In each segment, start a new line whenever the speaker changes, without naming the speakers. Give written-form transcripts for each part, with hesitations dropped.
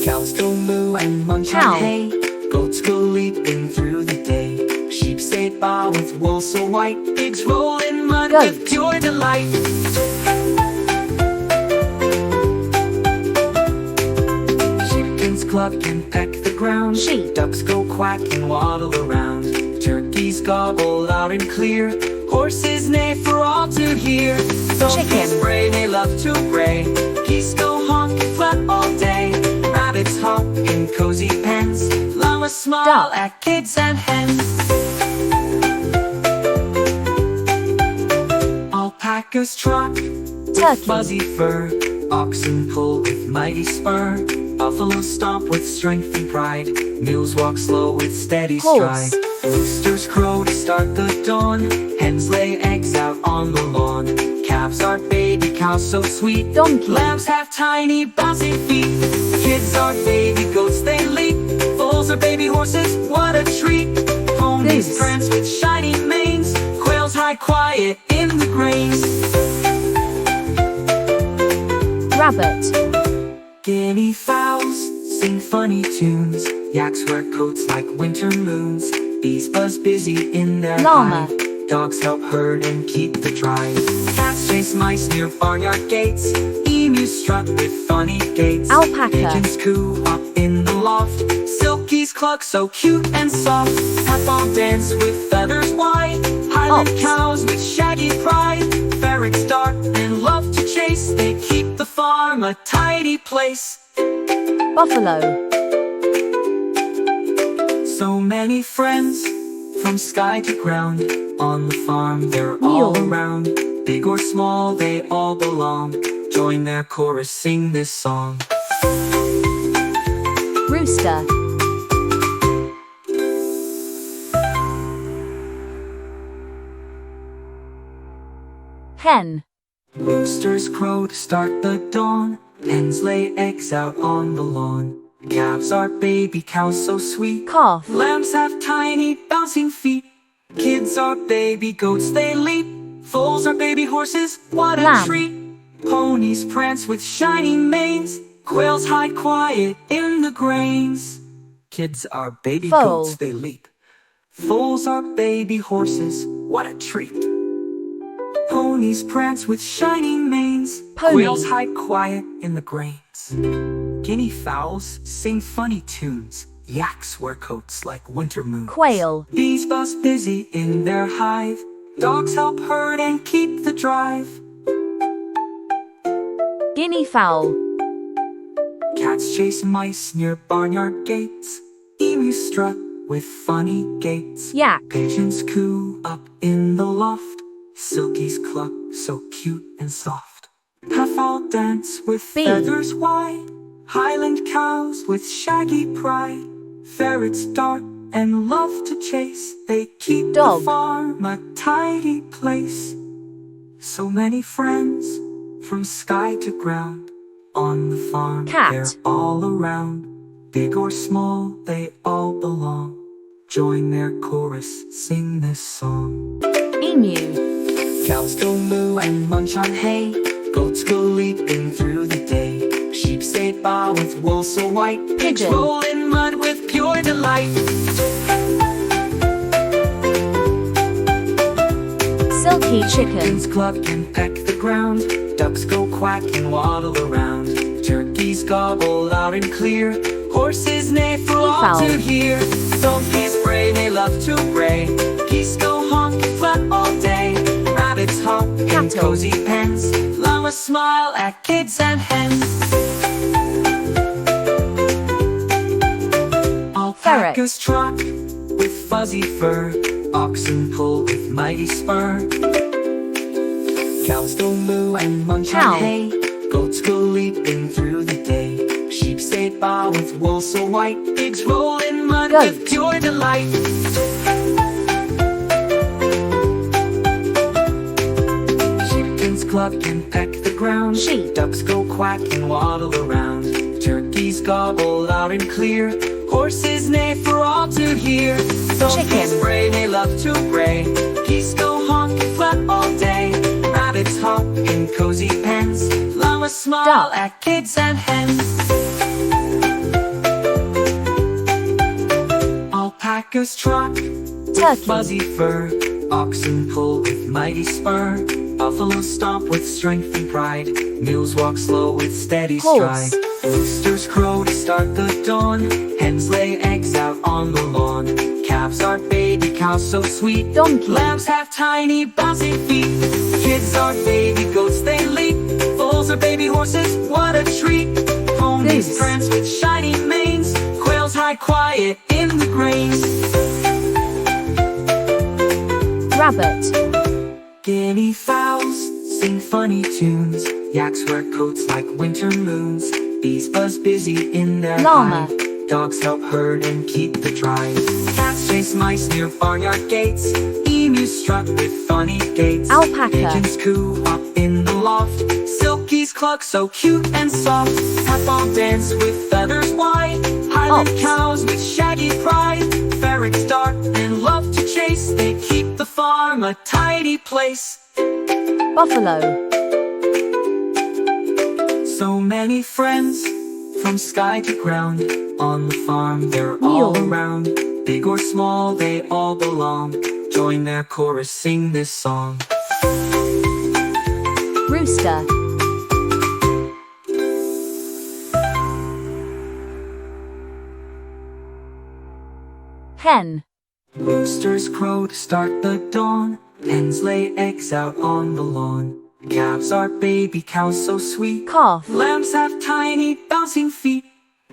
Cows go moo and munch on hay. Goats go leaping through the day. Sheep say baa with wool so white. Pigs roll in mud with pure delight. Chickens cluck and peck the ground.
Sheep.
Ducks go quack and waddle around. Turkeys gobble loud and clear. Horses neigh for all to hear. Donkeys bray, they love to bray. Geese go honk and flap all day. Rabbits hop in cozy pens. Llamas smile at kids and hens. Alpacas trot with fuzzy fur. Oxen pull with mighty spur. Buffalo stomp with strength and pride. Mules walk slow with steady stride. Roosters crow to start the dawn. Hens lay eggs out on the lawn. Calves are baby cows so sweet. Lambs have tiny bouncing feet. Kids are baby goats, they leap. Foals are baby horses, what a treat. Ponies prance with shiny manes. Quails hide quiet in the grains.
Rabbit.
Guinea fowls sing funny tunes. Yaks wear coats like winter moons. Bees buzz busy in their
Llama.
hive. Dogs help herd and keep the drive. Cats chase mice near barnyard gates. Emus strut with funny gaits.
Alpaca.
Pigeons coo up in the loft. Silkies cluck so cute and soft. Papal dance with feathers wide. Highland cows with shaggy pride. Ferrets dart and love to chase. They keep the farm a tidy place.
Buffalo.
So many friends from sky to ground. On the farm they're all around. Big or small they all belong. Join their chorus, sing this song.
Rooster. Hen.
Roosters crow to start the dawn. Hens lay eggs out on the lawn. Calves are baby cows so sweet.
Calf.
Lambs have tiny bouncing feet. Kids are baby goats, they leap. Foals are baby horses, what a treat. Ponies prance with shiny manes. Quails hide quiet in the grains. Kids are baby goats, they leap. Foals are baby horses, what a treat. Ponies prance with shining manes. Quails hide quiet in the grains. Guinea fowls sing funny tunes. Yaks wear coats like winter moons.
Quail.
Bees buzz busy in their hive. Dogs help herd and keep the drive.
Guinea fowl.
Cats chase mice near barnyard gates. Emus strut with funny gaits.
Yak.
Pigeons coo up in the loft. Silkies cluck so cute and soft. Half-owl dance with feathers wide. Highland cows with shaggy pride. Ferrets dart and love to chase. They keep the farm a tidy place. So many friends from sky to ground. On the farm they're all around. Big or small they all belong. Join their chorus, sing this song.
Emu.
Cows go moo and munch on hay. Goats go leaping through the day. Sheep say baa with wool so white. Pigs roll in mud with pure delight.
Silky chickens.
Chickens cluck and peck the ground. Ducks go quack and waddle around. Turkeys gobble loud and clear. Horses neigh for all to hear. Donkeys bray, they love to bray. Geese go honk and flap all day. Rabbits hop in cozy pens. Llamas smile at kids and hens. Alpacas trot with fuzzy fur. Oxen pull with mighty spur. Cows go moo and munch on hay. Goats go leaping through the day. Sheep say baa with wool so white. Pigs roll in mud with pure delight. Chickens cluck and peck the ground. Ducks go quack and waddle around. Turkeys gobble loud and clear. Horses neigh for all to hear. Donkeys bray, they love to bray. Geese go honk and flap all day. Rabbits hop in cozy pens. Llamas smile at kids and hens. Alpacas trot,
Turkey.
fuzzy fur. Oxen pull with mighty spur. Buffalo stomp with strength and pride. Mules walk slow with steady
Horse.
stride. Roosters crow to start the dawn. Hens lay eggs out on the lawn. Calves are baby cows so sweet.
Donkey.
Lambs have tiny bouncing feet. Kids are baby goats, they leap. Bulls are baby horses, what a treat. Ponies
Goose.
prance with shiny manes. Quails hide quiet in the grains.
Rabbit.
Guinea fowls sing funny tunes. Yaks wear coats like winter moons. Bees buzz busy in their
Llama.
hive. Dogs help herd and keep the drive. Cats chase mice near barnyard gates. Emus strut with funny gaits.
Alpaca.
Pigeons coo up in the loft. Silkies cluck so cute and soft. Heffalump dance with feathers wide. Highland
Ox.
cows with shaggy pride. Ferrets dart and love to chase. They keep the farm a tidy place.
Buffalo.
So many friends, from sky to ground. On the farm they're all
Mule.
around. Big or small, they all belong. Join their chorus, sing this song.
Rooster. Hen.
Roosters crow to start the dawn. Hens lay eggs out on the lawn. Calves are baby cows so sweet.
Calf.
Lambs have tiny bouncing feet.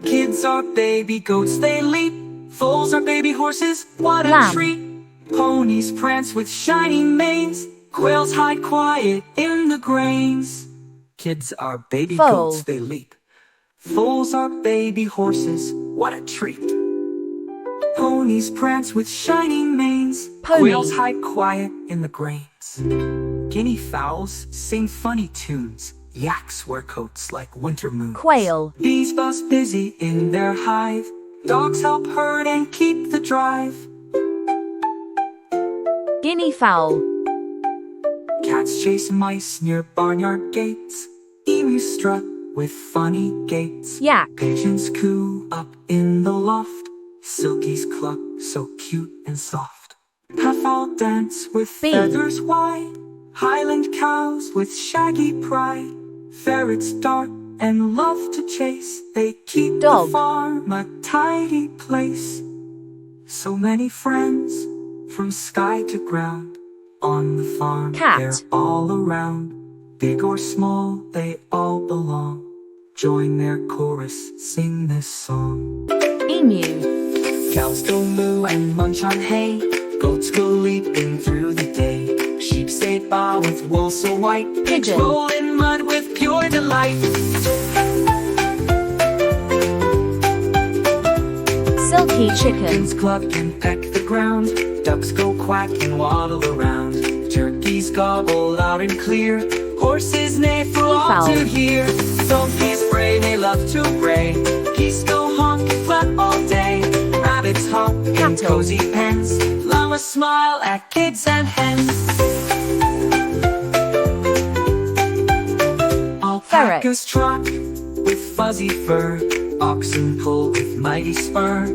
Kids are baby goats, they leap. Foals are baby horses, what a
Lamb.
treat. Ponies prance with shiny manes. Quails hide quiet in the grains. Kids are baby
Foal.
goats, they leap. Foals are baby horses, what a treat. Ponies prance with shining manes.
Pony.
Quails hide quiet in the grains. Guinea fowls sing funny tunes. Yaks wear coats like winter moons.
Quail.
Bees buzz busy in their hive. Dogs help herd and keep the drive.
Guinea fowl.
Cats chase mice near barnyard gates. Emus strut with funny gaits.
Yak.
Pigeons coo up in the loft. Silkies cluck so cute and soft. Half-owl dance with
Bee.
feathers white. Highland cows with shaggy pride. Ferrets dart and love to chase. They keep
Dog.
the farm a tidy place. So many friends, from sky to ground. On the farm
Cat.
they're all around. Big or small, they all belong. Join their chorus, sing this song.
Emu.
Cows go moo and munch on hay. Goats go leaping through the day. Sheep say baa with wool so white. Pigs
Pigeon.
roll in mud with pure delight.
Silky chicken.
Chickens cluck and peck the ground. Ducks go quack and waddle around. Turkeys gobble loud and clear. Horses neigh for all
Peafowl.
to hear. Donkeys bray, they love to bray. Geese go honk and flap all day. Rabbits hop in
Cattle.
cozy pens. Llamas smile at kids and hens. Alpacas trot with fuzzy fur. Oxen pull with mighty spur.